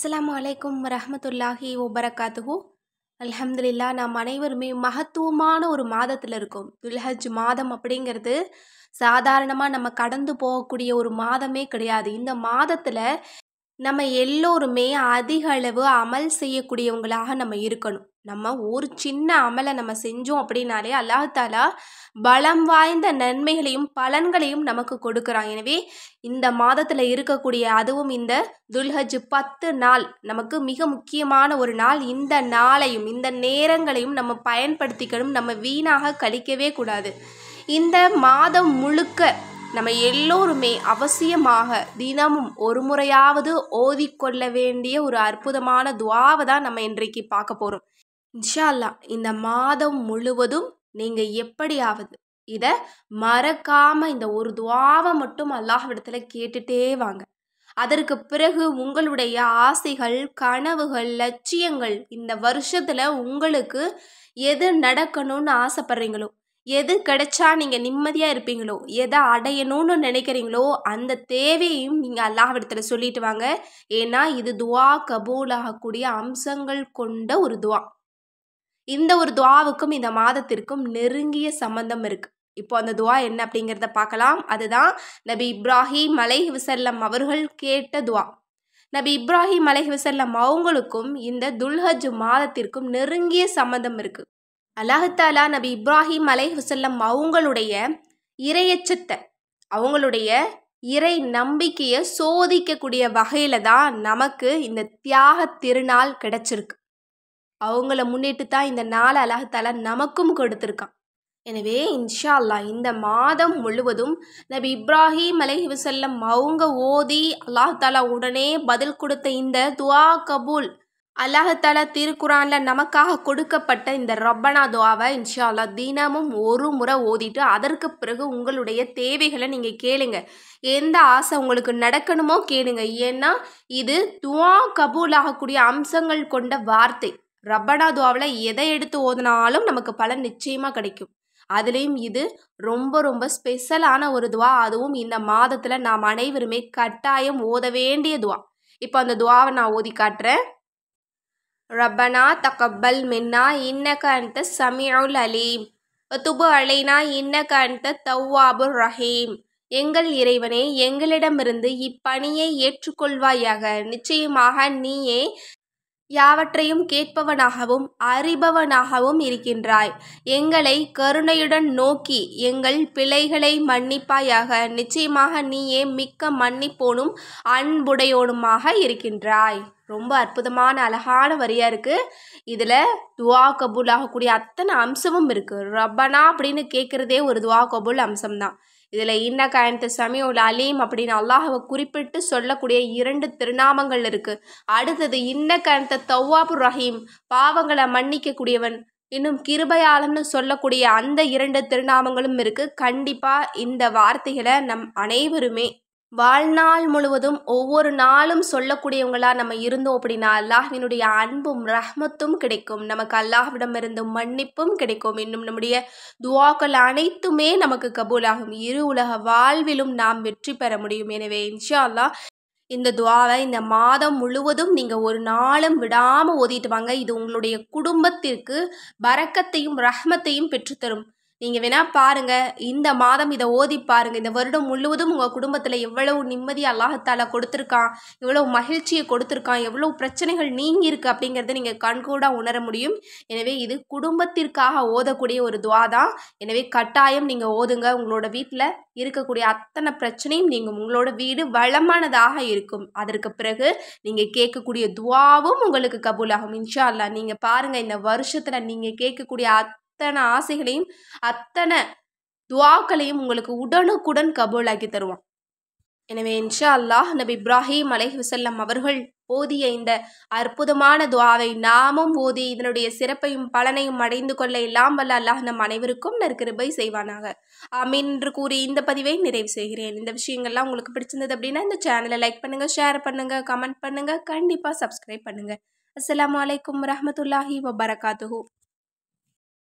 அஸ்ஸலாமு அலைக்கும் வரஹ்மத்துல்லாஹி வபரகாத்துஹு. அல்ஹம்துலில்லாஹ். நாம் அனைவருமே மகத்துவமான ஒரு மாதத்தில் இருக்கோம். துல்ஹஜ் மாதம் அப்படிங்கிறது சாதாரணமாக நம்ம கடந்து போகக்கூடிய ஒரு மாதமே கிடையாது. இந்த மாதத்தில் நம்ம எல்லோருமே அதிக அளவு அமல் செய்யக்கூடியவங்களாக நம்ம இருக்கணும். நம்ம ஒரு சின்ன அமலை நம்ம செஞ்சோம் அப்படின்னாலே அல்லாஹ் தாலா பலம் வாய்ந்த நன்மைகளையும் பலன்களையும் நமக்கு கொடுக்குறான். எனவே இந்த மாதத்தில் இருக்கக்கூடிய அதுவும் இந்த துல்ஹஜ் 10 நாள் நமக்கு மிக முக்கியமான ஒரு நாள். இந்த நாளையும் இந்த நேரங்களையும் நம்ம பயன்படுத்திக்கணும். நம்ம வீணாக கழிக்கவே கூடாது. இந்த மாதம் முழுக்க நம்ம எல்லோருமே அவசியமாக தினமும் ஒரு முறையாவது ஓதிக்கொள்ள வேண்டிய ஒரு அற்புதமான துஆவை தான் நம்ம இன்றைக்கு பார்க்க போகிறோம். இன்ஷா அல்லாஹ் இந்த மாதம் முழுவதும் நீங்கள் எப்படியாவது இதை மறக்காமல் இந்த ஒரு துஆவை மட்டும் அல்லாஹ்விடத்தில் கேட்டுட்டே வாங்க. அதற்கு பிறகு உங்களுடைய ஆசைகள், கனவுகள், லட்சியங்கள், இந்த வருஷத்தில் உங்களுக்கு எது நடக்கணும்னு ஆசைப்படுறீங்களோ, எது கிடைச்சா நீங்கள் நிம்மதியாக இருப்பீங்களோ, எதை அடையணும்னு நினைக்கிறீங்களோ அந்த தேவையையும் நீங்கள் அல்லாஹ்விடத்தில் சொல்லிட்டு வாங்க. ஏன்னா இது துஆ கபூலாகக்கூடிய அம்சங்கள் கொண்ட ஒரு துஆ. இந்த ஒரு துஆவுக்கும் இந்த மாதத்திற்கும் நெருங்கிய சம்பந்தம் இருக்குது. இப்போ அந்த துஆ என்ன அப்படிங்கிறத பார்க்கலாம். அதுதான் நபி இப்ராஹிம் அலைஹிவஸல்லம் அவர்கள் கேட்ட துஆ. நபி இப்ராஹிம் அலைஹிவஸல்லம் அவங்களுக்கும் இந்த துல்ஹஜ் மாதத்திற்கும் நெருங்கிய சம்பந்தம் இருக்குது. அல்லாஹ் தஆலா நபி இப்ராஹிம் அலைஹிவஸல்லம் அவங்களுடைய இறையச்சத்தை, அவங்களுடைய இறை நம்பிக்கையை சோதிக்கக்கூடிய வகையில் தான் நமக்கு இந்த தியாக திருநாள் கிடைச்சிருக்கு. அவங்கள முன்னிட்டு தான் இந்த நாளை அல்லாஹ் தஆலா நமக்கும் கொடுத்துருக்கான். எனவே இன்ஷா அல்லாஹ் இந்த மாதம் முழுவதும் நபி இப்ராஹிம் அலைஹிவஸல்லம் அவங்க ஓதி அல்லாஹ் தஆலா உடனே பதில் கொடுத்த இந்த துஆ கபூல், அல்லாஹ் தஆலா திருக்குரானில் நமக்காக கொடுக்கப்பட்ட இந்த ரப்பனா துஆவை இன்ஷா அல்லாஹ் தினமும் ஒரு முறை ஓதிட்டு அதற்கு பிறகு உங்களுடைய தேவைகளை நீங்கள் கேளுங்க. எந்த ஆசை உங்களுக்கு நடக்கணுமோ கேளுங்க. ஏன்னா இது துஆ கபூல் ஆகக்கூடிய அம்சங்கள் கொண்ட வார்த்தை. ரப்பனா துஆவில் எதை எடுத்து ஓதினாலும் நமக்கு பலன் நிச்சயமாக கிடைக்கும். அதுலேயும் இது ரொம்ப ரொம்ப ஸ்பெஷலான ஒரு துஆ. அதுவும் இந்த மாதத்தில் நாம் அனைவருமே கட்டாயம் ஓத வேண்டிய துஆ. இப்போ அந்த துஆவை நான் ஓதி காட்டுறேன். ரப்பனா தகப்பல் மின்னா இன்னக அன்த ஸமீஉல் அலீம் வதுப் அலைனா இன்னக அன்த தவ்வாபுர் ரஹீம். எங்கள் இறைவனே, எங்களிடமிருந்து இப்பணியை ஏற்றுக்கொள்வாயாக. நிச்சயமாக நீயே யாவற்றையும் கேட்பவனாகவும் அறிபவனாகவும் இருக்கின்றாய். எங்களை கருணையுடன் நோக்கி எங்கள் பிழைகளை மன்னிப்பாயாக. நிச்சயமாக நீயே மிக்க மன்னிப்போனும் அன்புடையோனுமாக இருக்கின்றாய். ரொம்ப அற்புதமான அழகான வரியாக இருக்குது. இதில் துஆ கபூல் ஆகக்கூடிய அத்தனை அம்சமும் இருக்குது. ரப்பனா அப்படின்னு கேட்குறதே ஒரு துஆ கபூல் அம்சம்தான். இதில் இன்னக அன்த ஸமீஉல் அலீம் அப்படின்னு அல்லாஹ்வை குறிப்பிட்டு சொல்லக்கூடிய 2 திருநாமங்கள் இருக்குது. அடுத்தது இன்னக அன்த தவ்வாபுர் ரஹீம், பாவங்களை மன்னிக்கக்கூடியவன், இன்னும் கிருபையாளன்னு சொல்லக்கூடிய அந்த 2 திருநாமங்களும் இருக்குது. கண்டிப்பாக இந்த வார்த்தைகளை நம் அனைவருமே வாழ்நாள் முழுவதும் ஒவ்வொரு நாளும் சொல்லக்கூடியவங்களா நம்ம இருந்தோம் அப்படின்னா அல்லாஹ்வினுடைய அன்பும் ரஹ்மத்தும் கிடைக்கும். நமக்கு அல்லாஹ்விடமிருந்து மன்னிப்பும் கிடைக்கும். இன்னும் நம்முடைய துஆக்கள் அனைத்துமே நமக்கு கபூலாகும். இரு உலக வாழ்விலும் நாம் வெற்றி பெற முடியும். எனவே இன்ஷா அல்லாஹ் இந்த துஆவை இந்த மாதம் முழுவதும் நீங்கள் ஒரு நாளும் விடாமல் ஓதிட்டு வாங்க. இது உங்களுடைய குடும்பத்திற்கு பரக்கத்தையும் ரஹ்மத்தையும் பெற்றுத்தரும். நீங்கள் வேணால் பாருங்கள், இந்த மாதம் இதை ஓதி பாருங்கள். இந்த வருடம் முழுவதும் உங்கள் குடும்பத்தில் எவ்வளவு நிம்மதி அல்லாஹ் தஆலா கொடுத்துருக்கான், எவ்வளவு மகிழ்ச்சியை கொடுத்துருக்கான், எவ்வளவு பிரச்சனைகள் நீங்கி இருக்கு அப்படிங்கிறத நீங்கள் கண்கூட உணர முடியும். எனவே இது குடும்பத்திற்காக ஓதக்கூடிய ஒரு துஆ தான். எனவே கட்டாயம் நீங்கள் ஓதுங்க. உங்களோட வீட்டில் இருக்கக்கூடிய அத்தனை பிரச்சனையும் நீங்கள், உங்களோட வீடு வளமானதாக இருக்கும். அதற்கு பிறகு நீங்கள் கேட்கக்கூடிய துஆவும் உங்களுக்கு கபூலாகும் இன்ஷா அல்லாஹ். நீங்கள் பாருங்கள், இந்த வருஷத்தில் நீங்கள் கேட்கக்கூடிய அத்தனை ஆசைகளையும் அத்தனை துஆக்களையும் உங்களுக்கு உடனுக்குடன் கபூலாக்கி தருவான். எனவே இன்ஷா அல்லாஹ் நபி இப்ராஹிம் அலைஹிவஸல்லம் அவர்கள் ஓதிய இந்த அற்புதமான துஆவை நாமும் ஓதி இதனுடைய சிறப்பையும் பலனையும் அடைந்து கொள்ள எல்லாம் வல்ல அல்லாஹ் நம் அனைவருக்கும் நற்கிருபை செய்வானாக. ஆமீன் என்று கூறி இந்த பதிவை நிறைவு செய்கிறேன். இந்த விஷயங்கள்லாம் உங்களுக்கு பிடிச்சிருந்தது அப்படின்னா இந்த சேனலை லைக் பண்ணுங்கள், ஷேர் பண்ணுங்கள், கமெண்ட் பண்ணுங்கள், கண்டிப்பாக சப்ஸ்கிரைப் பண்ணுங்கள். அஸ்ஸலாமு அலைக்கும் வரஹ்மத்துல்லாஹி வபரகாத்துஹு.